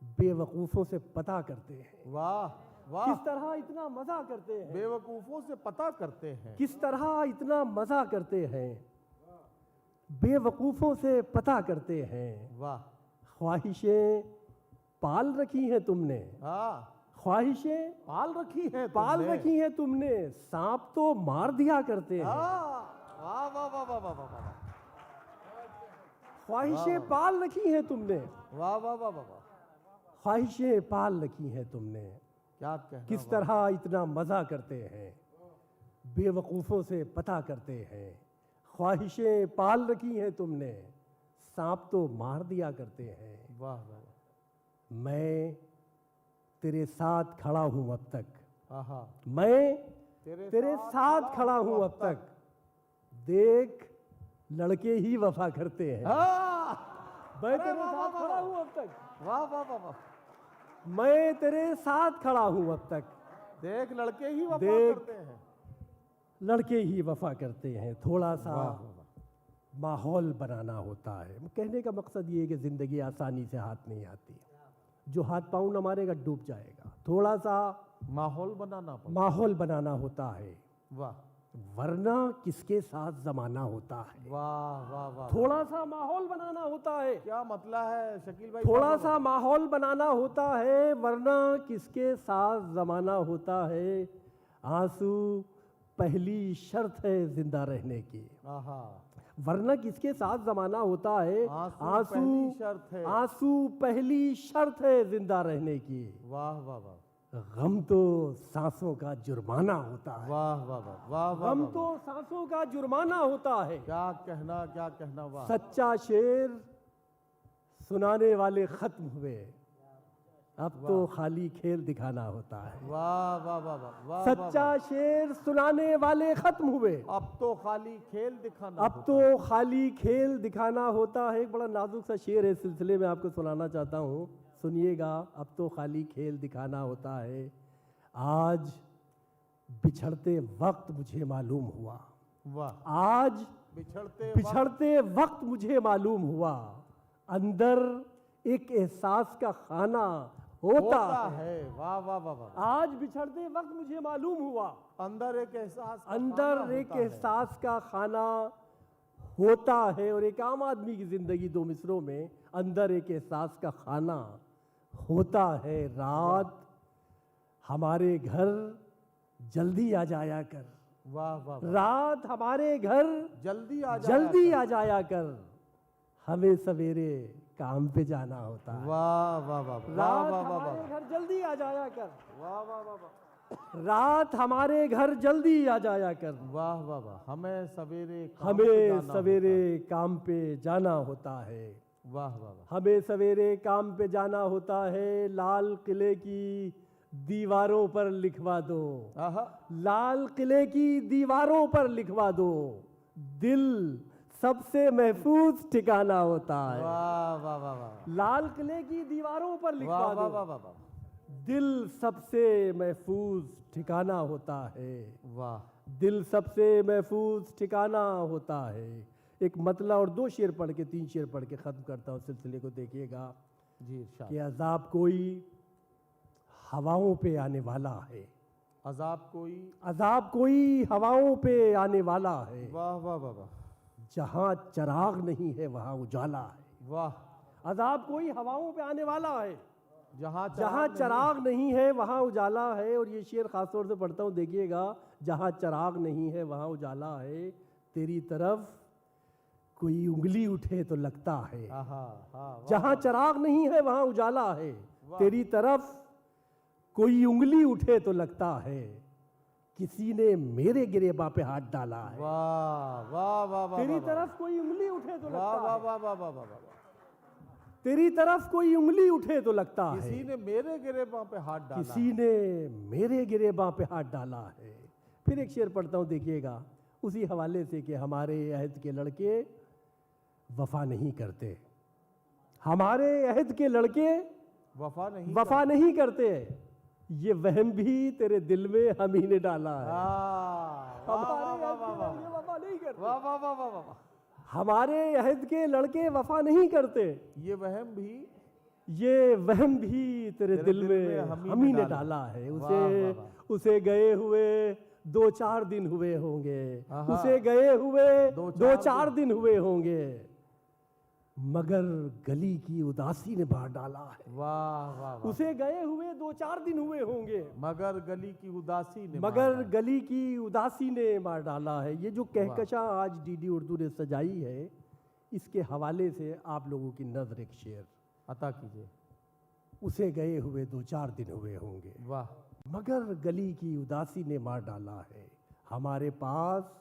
बेवकूफ़ों से पता करते हैं। वाह वाह, किस तरह इतना मज़ा करते हैं, बेवकूफों से पता करते हैं। किस तरह इतना मज़ा करते हैं, बेवकूफ़ों से पता करते हैं। वाह, ख्वाहिशें पाल रखी हैं तुमने, हाँ, ख्वाहिशें पाल रखी है पाल तुमने। रखी हैं तुमने, सांप तो मार दिया करते हैं। हाँ, वाह वाह वाह वाह वाह वाह वाह, ख्वाहिशें पाल रखी हैं तुमने, वाह वाह वाह वाह वाह, ख्वाहिशें पाल रखी हैं तुमने। क्या कहना, किस वाह। तरह इतना मज़ा करते हैं, बेवकूफ़ों से पता करते हैं। ख्वाहिशें पाल रखी हैं तुमने, सांप तो मार दिया करते हैं। वाह वाह, मैं तेरे साथ खड़ा हूँ अब तक, आहा, मैं तेरे साथ खड़ा हूँ अब तक, देख लड़के ही वफा करते हैं। हाँ, मैं अरे तेरे वाह, साथ वाह, खड़ा वाह। हूँ अब तक, वाह वाह वाह वाह, मैं तेरे साथ खड़ा हूँ अब तक, देख लड़के ही वफा देख। करते हैं। लड़के ही वफा करते हैं। थोड़ा सा वाह, वाह, वाह। माहौल बनाना होता है। कहने का मकसद ये है कि ज़िंदगी आसानी से हाथ नहीं आती, जो हाथ पाँव न मारेगा डूब जाएगा। थोड़ा सा माहौल बनाना पड़ता। माहौल बनाना होता है, वाह वरना किसके साथ ज़माना होता है। वाह वाह वाह, थोड़ा सा माहौल बनाना होता है, क्या मतलब है शकील भाई? थोड़ा वाह, सा माहौल बनाना होता है, वरना किसके साथ ज़माना होता है। आंसू पहली शर्त है जिंदा रहने की, वाह, आहा, वरना किसके साथ ज़माना होता है। आंसू पहली शर्त है। आंसू पहली शर्त है जिंदा रहने की, वाह वाह वाह, गम तो सांसों का जुर्माना होता है। वाह वाह वाह वाह वाह, गम वाह, तो सांसों का जुर्माना होता है। क्या कहना, क्या कहना, वाह। सच्चा शेर सुनाने वाले खत्म हुए, अब तो खाली खेल दिखाना होता है। वाह वाह वाह वाह वाह, सच्चा शेर सुनाने वाले खत्म हुए, अब तो खाली खेल दिखाना अब तो खाली खेल दिखाना होता है। एक बड़ा नाजुक सा शेर है, इस सिलसिले में आपको सुनाना चाहता हूँ, सुनिएगा। अब तो खाली खेल दिखाना होता है। आज बिछड़ते वक्त मुझे मालूम हुआ, वाह, आज बिछड़ते वक्त मुझे मालूम हुआ, अंदर एक एहसास का खाना होता है। है। वाह वाह वाह वाह। आज बिछड़ते वक्त मुझे मालूम हुआ, अंदर एक एहसास का खाना अंदर एक होता है। एहसास का खाना होता है। और एक आम आदमी की जिंदगी दो मिसरों में, अंदर एक एहसास का खाना होता है। रात हमारे घर जल्दी आ जाया कर, वाह वाह वाह। रात हमारे घर जल्दी आ जाया जल्दी कर। आ जाया कर, हमें सवेरे काम पे जाना होता है। वाह वाह वाह वाह रात वाह वाह हमारे घर जल्दी आ जाया कर, वाह वाह वाह वाह रात हमारे घर जल्दी आ जाया कर, वाह वाह वाह। हमें सवेरे काम पे हमें जाना सवेरे काम पे जाना होता है। होता है। वाह वाह वाह। हमें सवेरे काम पे जाना होता है। लाल किले की दीवारों पर लिखवा दो, आहा। लाल किले की दीवारों पर लिखवा दो, दिल सबसे महफूज ठिकाना होता है। वाह वाह वाह वाह। लाल किले की दीवारों पर वाह लिखवा वाह दो, वाह वाह वाह। दिल सबसे महफूज ठिकाना होता है। वाह। दिल सबसे महफूज ठिकाना होता है। एक मतला और दो शेर पढ़ के, तीन शेर पढ़ के ख़त्म करता हूँ सिलसिले को। देखिएगा जी इरशाद। कि अजाब कोई हवाओं पे आने वाला है, अजाब कोई। अजाब कोई हवाओं पे आने वाला है। वाह वाह वाह वाह। जहाँ चराग नहीं है वहाँ उजाला है। वाह। अजाब कोई हवाओं पे आने वाला है, जहाँ जहाँ चराग नहीं है वहाँ उजाला है। और ये शेर खास तौर से पढ़ता हूँ, देखिएगा। जहाँ चराग नहीं है वहाँ उजाला है, तेरी तरफ कोई उंगली उठे तो लगता है। आहा, हाँ, वाह, जहाँ चराग नहीं है वहाँ उजाला है, तेरी तरफ कोई उंगली उठे तो लगता है किसी ने मेरे गिरेबा पे हाथ डाला है। वाह वाह वाह वाह। तेरी वाह, तरफ कोई उंगली उठे तो वाह लगता वाह है, वाह वाह वाह वाह वाह। तेरी तरफ कोई उंगली उठे तो लगता है किसी ने मेरे गिरेबां पे हाथ डाला। किसी ने मेरे गिरेबां पे हाथ डाला है। फिर एक शेर पढ़ता हूँ, देखिएगा, उसी हवाले से कि हमारे अहद के लड़के वफा नहीं करते, हमारे अहद के लड़के वफा नहीं करते, ये वहम भी तेरे दिल में हम ही ने डाला है। हमारे अहद के लड़के वफा नहीं करते, वाह वाह वाह वाह वाह। हमारे अहद के लड़के वफा नहीं करते, ये वहम भी तेरे दिल में हम ही ने डाला है। उसे गए हुए 2-4 दिन हुए होंगे, उसे गए हुए 2-4 दिन हुए होंगे, मगर गली की उदासी ने मार डाला है। वाह वाह वाह। उसे गए हुए 2-4 दिन हुए होंगे, मगर गली की उदासी ने मार डाला है। ये जो कहकशा आज डीडी उर्दू ने सजाई है, इसके हवाले से आप लोगों की नजर एक शेर अता कीजिए। उसे गए हुए 2-4 दिन हुए होंगे, वाह। मगर गली की उदासी ने मार डाला है। हमारे पास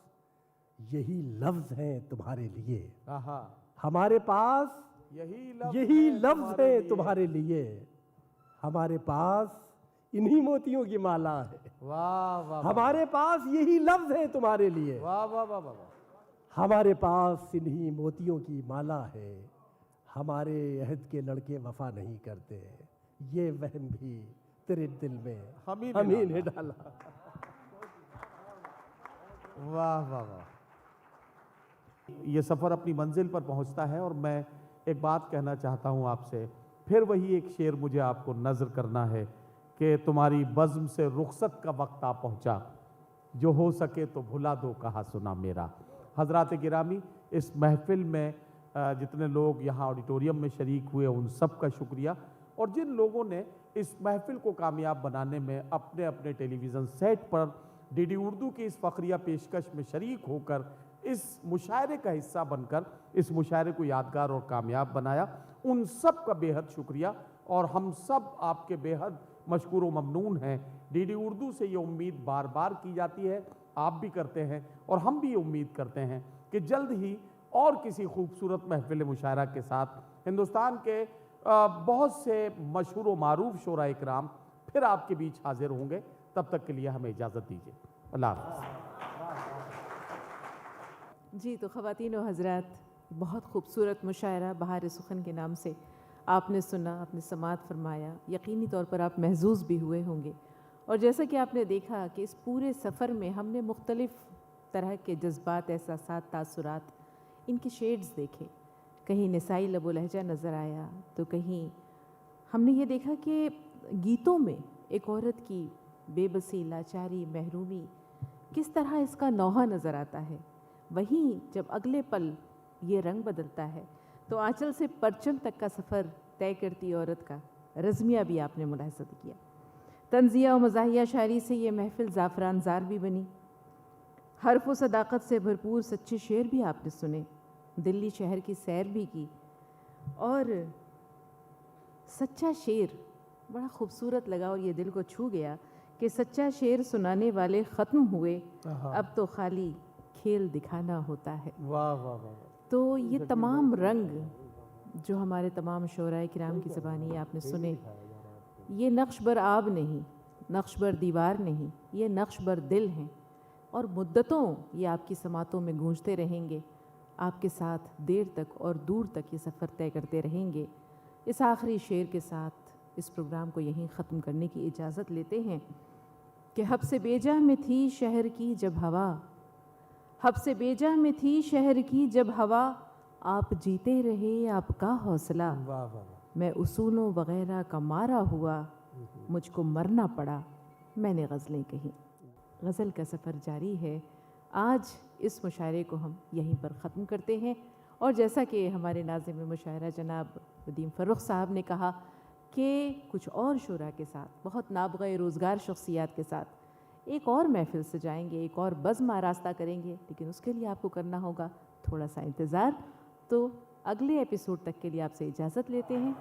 यही लफ्ज हैं तुम्हारे लिए, आहा। हमारे पास यही लफ्ज है तुम्हारे लिए, हमारे पास इन्हीं मोतियों की माला है। वाह वाह। हमारे पास यही लफ्ज है तुम्हारे लिए, वाह वाह वाह वाह। हमारे पास इन्हीं मोतियों की माला है। हमारे अहद के लड़के वफा नहीं करते, ये वहम भी तेरे दिल में हम ही ने डाला। वाह वाह वाह। ये सफ़र अपनी मंजिल पर पहुंचता है और मैं एक बात कहना चाहता हूं आपसे। फिर वही एक शेर मुझे आपको नज़र करना है कि तुम्हारी बज़्म से रुखसत का वक्त आ पहुंचा, जो हो सके तो भुला दो कहा सुना मेरा। हज़रात गिरामी, इस महफिल में जितने लोग यहाँ ऑडिटोरियम में शरीक हुए उन सब का शुक्रिया, और जिन लोगों ने इस महफिल को कामयाब बनाने में अपने अपने टेलीविज़न सेट पर डीडी उर्दू की इस फ़ख्रिया पेशकश में शरीक होकर इस मुशायरे का हिस्सा बनकर इस मुशायरे को यादगार और कामयाब बनाया, उन सब का बेहद शुक्रिया। और हम सब आपके बेहद मशकूर व ममनून हैं। डीडी उर्दू से ये उम्मीद बार बार की जाती है, आप भी करते हैं और हम भी ये उम्मीद करते हैं कि जल्द ही और किसी खूबसूरत महफिल मुशायरा के साथ हिंदुस्तान के बहुत से मशहूर व मारूफ शोरा इकराम फिर आपके बीच हाजिर होंगे। तब तक के लिए हमें इजाज़त दीजिए। अल्लाह हाफ़िज़। जी, तो ख़वातीन व हज़रात, बहुत खूबसूरत मुशायरा बहार सुखन के नाम से आपने सुना, आपने समात फरमाया। यकीनी तौर पर आप महजूज़ भी हुए होंगे। और जैसा कि आपने देखा कि इस पूरे सफ़र में हमने मुख्तलिफ़ तरह के जज्बात, एहसासात, तासुरात, इनके शेड्स देखे। कहीं निसाई लबो लहजा नज़र आया, तो कहीं हमने ये देखा कि गीतों में एक औरत की बेबसी, लाचारी, महरूमी किस तरह इसका नौहा नज़र आता है, वहीं जब अगले पल ये रंग बदलता है तो आंचल से परचम तक का सफ़र तय करती औरत का रज़्मिया भी आपने मुलाहिज़ा किया। तंज़िया और मज़ाहिया शायरी से ये महफ़िल ज़ाफ़रान ज़ार भी बनी। हर्फ व सदाकत से भरपूर सच्चे शेर भी आपने सुने, दिल्ली शहर की सैर भी की। और सच्चा शेर बड़ा खूबसूरत लगा और ये दिल को छू गया कि सच्चा शेर सुनाने वाले ख़त्म हुए, अब तो खाली खेल दिखाना होता है। वाह वाह वाह। तो ये तमाम रंग जो हमारे तमाम शोराए किराम की ज़बानी आपने सुने, ये नक्श बर आब नहीं, नक्श बर दीवार नहीं, ये नक्श बर दिल हैं और मुद्दतों ये आपकी समातों में गूंजते रहेंगे, आपके साथ देर तक और दूर तक ये सफ़र तय करते रहेंगे। इस आखिरी शेर के साथ इस प्रोग्राम को यहीं ख़त्म करने की इजाज़त लेते हैं कि हब से बेजा में थी शहर की जब हवा, हब से बेजा में थी शहर की जब हवा, आप जीते रहे आपका हौसला, वाह वाह। मैं उसूलों वग़ैरह का मारा हुआ, मुझको मरना पड़ा, मैंने गज़लें कहीं। गज़ल का सफ़र जारी है। आज इस मुशायरे को हम यहीं पर ख़त्म करते हैं और जैसा कि हमारे नाज़िम मुशायरा जनाब वदीम फ़र्रुख साहब ने कहा कि कुछ और शुरा के साथ, बहुत नाबग़े रोज़गार शख्सियात के साथ एक और महफ़िल सजाएंगे, एक और बज़्म आरास्ता करेंगे, लेकिन उसके लिए आपको करना होगा थोड़ा सा इंतज़ार। तो अगले एपिसोड तक के लिए आपसे इजाज़त लेते हैं।